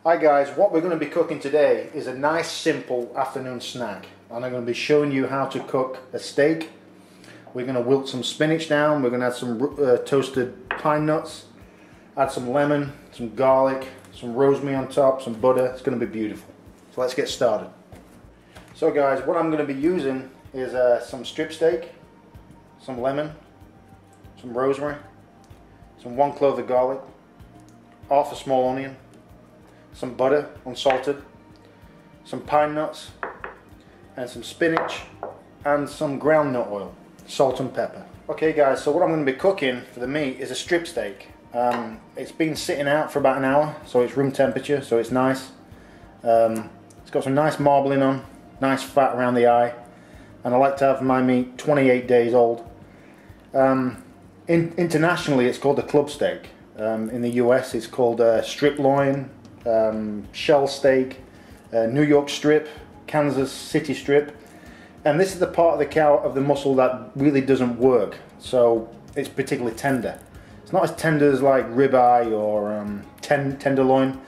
Hi guys, what we're going to be cooking today is a nice simple afternoon snack, and I'm going to be showing you how to cook a steak. We're going to wilt some spinach down, we're going to add some toasted pine nuts, add some lemon, some garlic, some rosemary on top, some butter. It's going to be beautiful. So let's get started. So guys, what I'm going to be using is some strip steak, some lemon, some rosemary, some 1 clove of garlic, half a small onion, some butter unsalted, some pine nuts, and some spinach, and some ground nut oil, salt and pepper. Okay guys, so what I'm going to be cooking for the meat is a strip steak. It's been sitting out for about an hour, so it's room temperature, so it's nice. It's got some nice marbling on, nice fat around the eye, and I like to have my meat 28 days old. Internationally it's called a club steak. In the US it's called strip loin, shell steak, New York strip, Kansas City strip, and this is the part of the cow of the muscle that really doesn't work, so it's particularly tender. It's not as tender as like ribeye or tenderloin,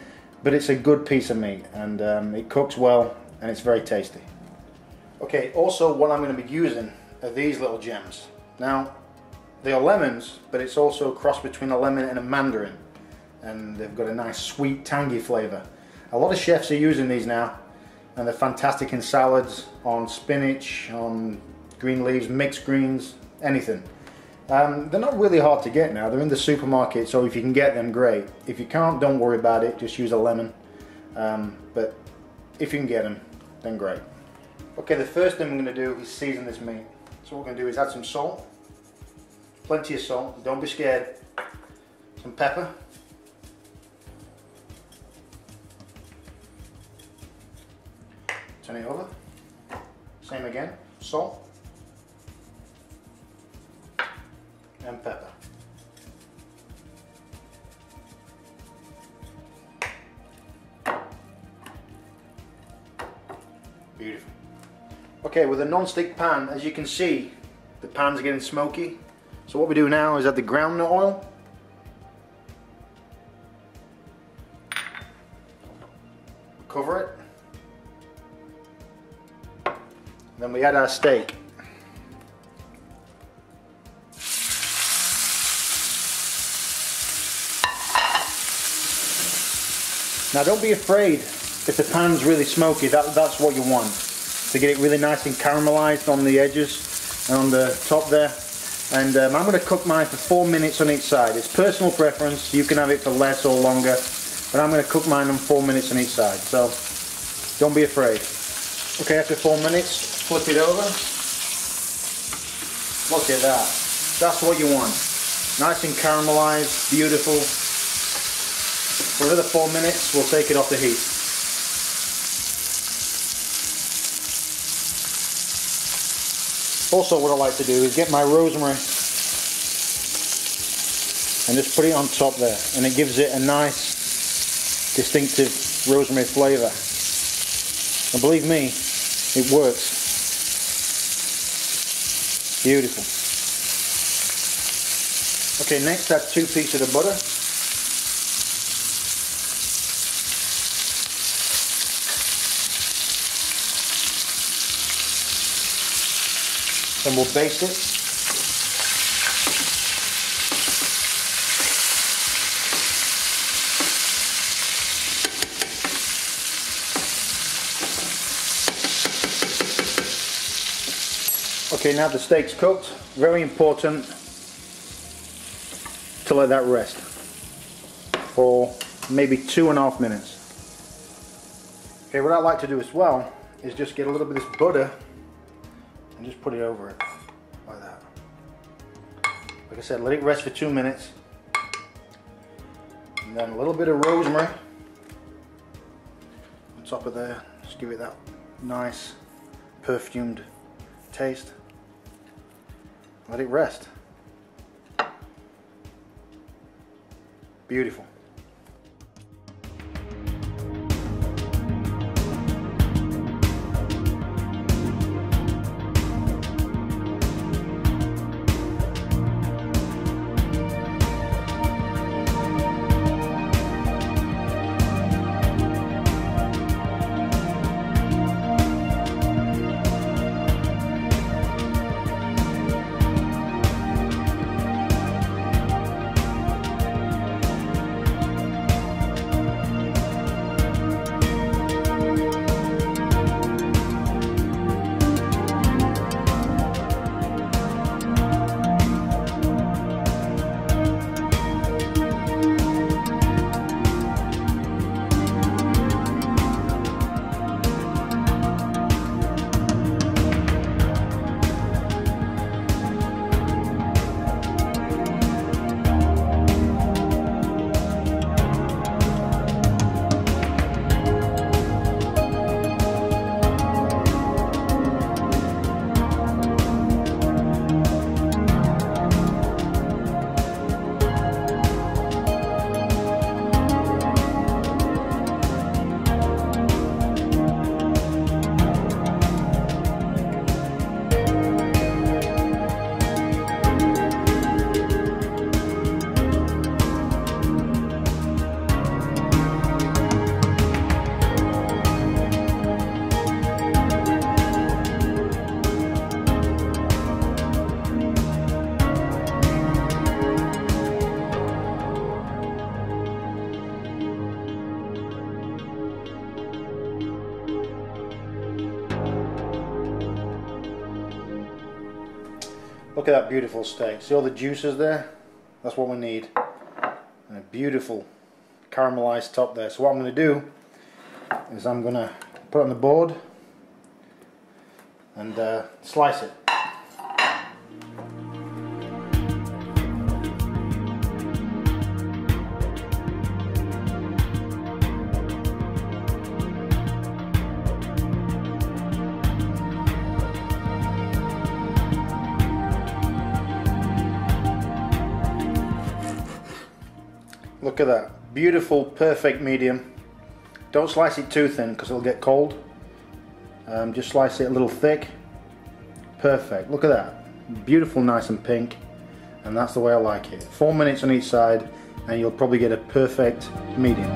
but it's a good piece of meat, and it cooks well and it's very tasty. Okay, also what I'm going to be using are these little gems. Now they are lemons, but it's also a cross between a lemon and a mandarin, and they've got a nice sweet tangy flavour. A lot of chefs are using these now, and they're fantastic in salads, on spinach, on green leaves, mixed greens, anything. They're not really hard to get now. They're in the supermarket, so if you can get them, great. If you can't, don't worry about it, just use a lemon. But if you can get them, then great. Okay, the first thing we're going to do is season this meat. So what we're going to do is add some salt, plenty of salt, don't be scared, some pepper, turn it over, same again, salt and pepper. Beautiful. Okay, with a non-stick pan, as you can see, the pan's getting smoky. So what we do now is add the ground nut oil, cover it, then we add our steak. Now don't be afraid if the pan's really smoky, that's what you want, to get it really nice and caramelized on the edges and on the top there. And I'm going to cook mine for 4 minutes on each side. It's personal preference, you can have it for less or longer, but I'm going to cook mine on 4 minutes on each side, so don't be afraid. Okay, after 4 minutes, flip it over. Look at that. That's what you want. Nice and caramelized, beautiful. For another 4 minutes, we'll take it off the heat. Also, what I like to do is get my rosemary and just put it on top there, and it gives it a nice distinctive rosemary flavour, and believe me, it works. Beautiful. Okay, next add 2 pieces of butter. Then we'll baste it. Okay, now the steak's cooked. Very important to let that rest for maybe 2.5 minutes. Okay, what I like to do as well is just get a little bit of this butter and just put it over it, like that. Like I said, let it rest for 2 minutes. And then a little bit of rosemary on top of there, just give it that nice perfumed taste. Let it rest. Beautiful. Look at that beautiful steak. See all the juices there? That's what we need. And a beautiful caramelized top there. So what I'm going to do is I'm going to put it on the board and slice it. Look at that, beautiful, perfect medium. Don't slice it too thin because it'll get cold. Just slice it a little thick. Perfect, look at that. Beautiful, nice and pink. And that's the way I like it. 4 minutes on each side and you'll probably get a perfect medium.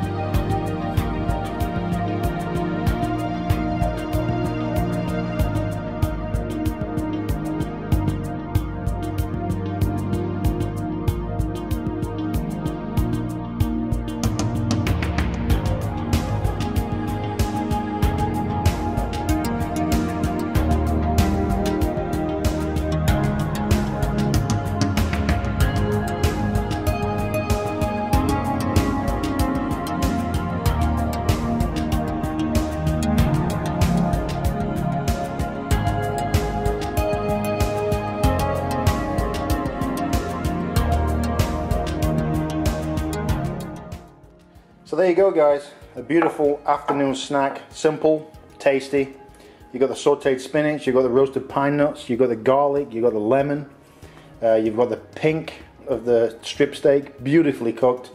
So there you go guys, a beautiful afternoon snack, simple, tasty. You've got the sauteed spinach, you've got the roasted pine nuts, you've got the garlic, you've got the lemon, you've got the pink of the strip steak, beautifully cooked,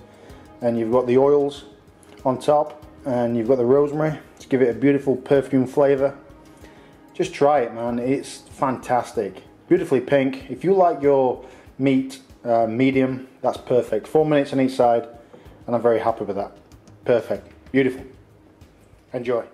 and you've got the oils on top, and you've got the rosemary to give it a beautiful perfume flavour. Just try it, man, it's fantastic. Beautifully pink. If you like your meat medium, that's perfect. 4 minutes on each side, and I'm very happy with that. Perfect. Beautiful. Enjoy.